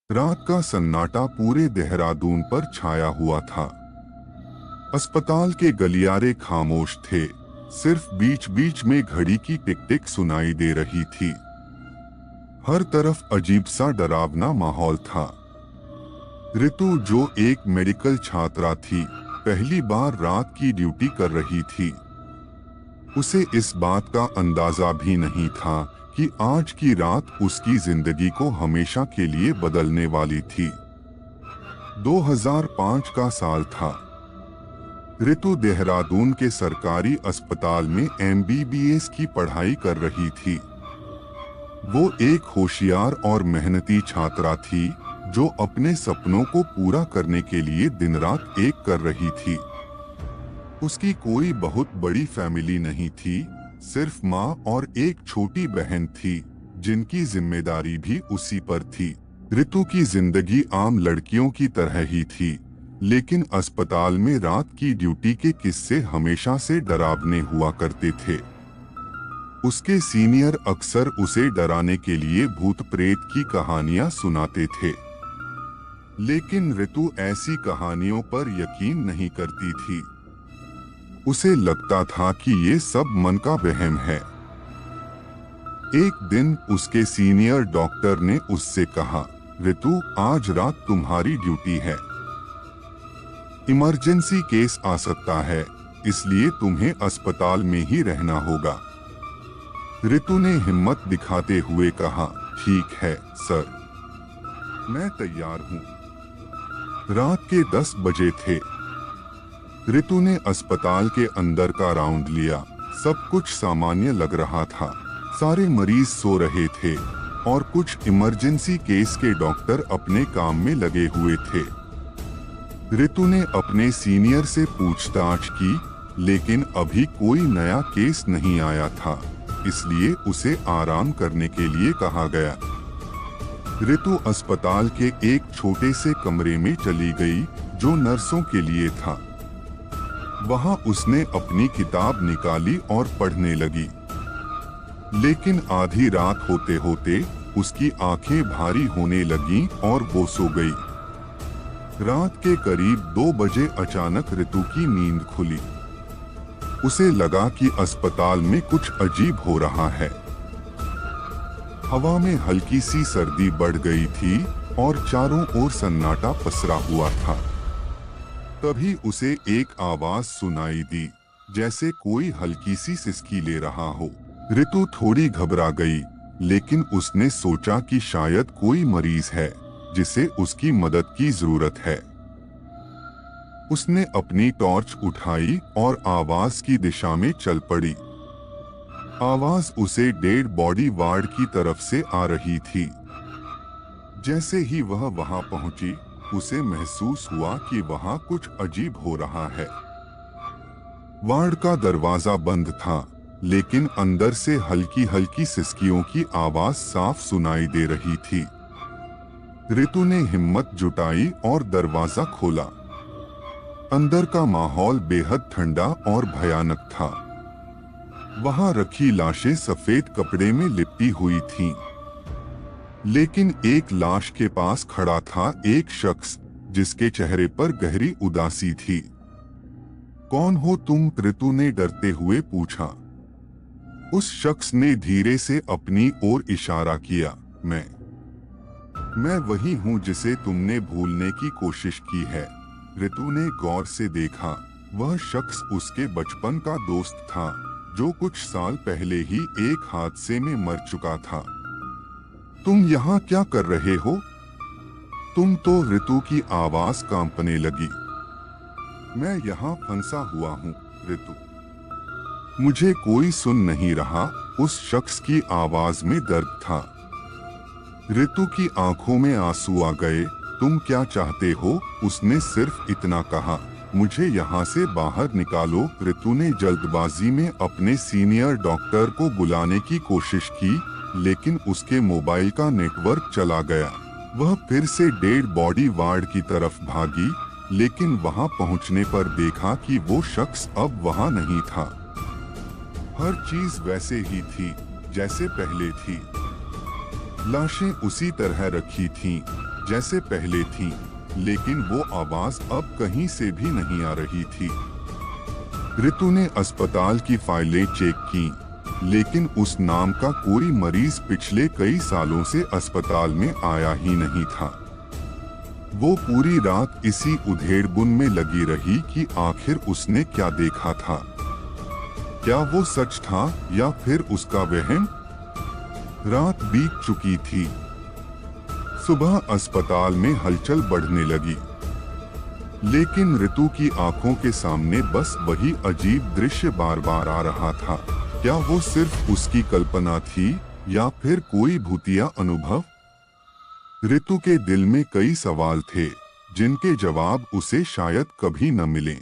रात का सन्नाटा पूरे देहरादून पर छाया हुआ था। अस्पताल के गलियारे खामोश थे, सिर्फ बीच बीच में घड़ी की टिक टिक सुनाई दे रही थी। हर तरफ अजीब सा डरावना माहौल था। ऋतु, जो एक मेडिकल छात्रा थी, पहली बार रात की ड्यूटी कर रही थी। उसे इस बात का अंदाजा भी नहीं था कि आज की रात उसकी जिंदगी को हमेशा के लिए बदलने वाली थी। 2005 का साल था। ऋतु देहरादून के सरकारी अस्पताल में MBBS की पढ़ाई कर रही थी। वो एक होशियार और मेहनती छात्रा थी जो अपने सपनों को पूरा करने के लिए दिन रात एक कर रही थी। उसकी कोई बहुत बड़ी फैमिली नहीं थी, सिर्फ माँ और एक छोटी बहन थी जिनकी जिम्मेदारी भी उसी पर थी। ऋतु की जिंदगी आम लड़कियों की तरह ही थी, लेकिन अस्पताल में रात की ड्यूटी के किस्से हमेशा से डरावने हुआ करते थे। उसके सीनियर अक्सर उसे डराने के लिए भूत प्रेत की कहानियां सुनाते थे, लेकिन ऋतु ऐसी कहानियों पर यकीन नहीं करती थी। उसे लगता था कि ये सब मन का वहम है। एक दिन उसके सीनियर डॉक्टर ने उससे कहा, ऋतु, आज रात तुम्हारी ड्यूटी है। इमरजेंसी केस आ सकता है, इसलिए तुम्हें अस्पताल में ही रहना होगा। ऋतु ने हिम्मत दिखाते हुए कहा, ठीक है सर, मैं तैयार हूँ। रात के 10 बजे थे। ऋतु ने अस्पताल के अंदर का राउंड लिया। सब कुछ सामान्य लग रहा था। सारे मरीज सो रहे थे और कुछ इमरजेंसी केस के डॉक्टर अपने काम में लगे हुए थे। ऋतु ने अपने सीनियर से पूछताछ की, लेकिन अभी कोई नया केस नहीं आया था, इसलिए उसे आराम करने के लिए कहा गया। ऋतु अस्पताल के एक छोटे से कमरे में चली गई जो नर्सों के लिए था। वहां उसने अपनी किताब निकाली और पढ़ने लगी, लेकिन आधी रात होते होते उसकी आंखें भारी होने लगीं और वो सो गई। रात के करीब 2 बजे अचानक ऋतु की नींद खुली। उसे लगा कि अस्पताल में कुछ अजीब हो रहा है। हवा में हल्की सी सर्दी बढ़ गई थी और चारों ओर सन्नाटा पसरा हुआ था। तभी उसे एक आवाज सुनाई दी, जैसे कोई हल्की सी सिसकी ले रहा हो। ऋतु थोड़ी घबरा गई, लेकिन उसने सोचा कि शायद कोई मरीज है जिसे उसकी मदद की जरूरत है। उसने अपनी टॉर्च उठाई और आवाज की दिशा में चल पड़ी। आवाज उसे डेड बॉडी वार्ड की तरफ से आ रही थी। जैसे ही वह वहां पहुंची, उसे महसूस हुआ कि वहां कुछ अजीब हो रहा है। वार्ड का दरवाजा बंद था, लेकिन अंदर से हल्की हल्की सिसकियों की आवाज साफ सुनाई दे रही थी। ऋतु ने हिम्मत जुटाई और दरवाजा खोला। अंदर का माहौल बेहद ठंडा और भयानक था। वहां रखी लाशें सफेद कपड़े में लिपटी हुई थीं। लेकिन एक लाश के पास खड़ा था एक शख्स जिसके चेहरे पर गहरी उदासी थी। कौन हो तुम? ऋतु ने डरते हुए पूछा। उस शख्स ने धीरे से अपनी ओर इशारा किया। मैं वही हूं जिसे तुमने भूलने की कोशिश की है। ऋतु ने गौर से देखा। वह शख्स उसके बचपन का दोस्त था, जो कुछ साल पहले ही एक हादसे में मर चुका था। तुम यहाँ क्या कर रहे हो? तुम तो? ऋतु की आवाज कांपने लगी। मैं यहाँ फंसा हुआ हूँ ऋतु, मुझे कोई सुन नहीं रहा। उस शख्स की आवाज में दर्द था। ऋतु की आंखों में आंसू आ गए। तुम क्या चाहते हो? उसने सिर्फ इतना कहा, मुझे यहाँ से बाहर निकालो। ऋतु ने जल्दबाजी में अपने सीनियर डॉक्टर को बुलाने की कोशिश की, लेकिन उसके मोबाइल का नेटवर्क चला गया। वह फिर से डेड बॉडी वार्ड की तरफ भागी, लेकिन वहां पहुंचने पर देखा कि वो शख्स अब वहां नहीं था। हर चीज वैसे ही थी जैसे पहले थी। लाशें उसी तरह रखी थीं, जैसे पहले थी, लेकिन वो आवाज अब कहीं से भी नहीं आ रही थी। ऋतु ने अस्पताल की फाइलें चेक की, लेकिन उस नाम का कोई मरीज पिछले कई सालों से अस्पताल में आया ही नहीं था। वो पूरी रात इसी उधेड़बुन में लगी रही कि आखिर उसने क्या देखा था। क्या वो सच था या फिर उसका वहम? रात बीत चुकी थी। सुबह अस्पताल में हलचल बढ़ने लगी, लेकिन ऋतु की आंखों के सामने बस वही अजीब दृश्य बार बार आ रहा था। क्या वो सिर्फ उसकी कल्पना थी या फिर कोई भूतिया अनुभव? ऋतु के दिल में कई सवाल थे, जिनके जवाब उसे शायद कभी न मिले।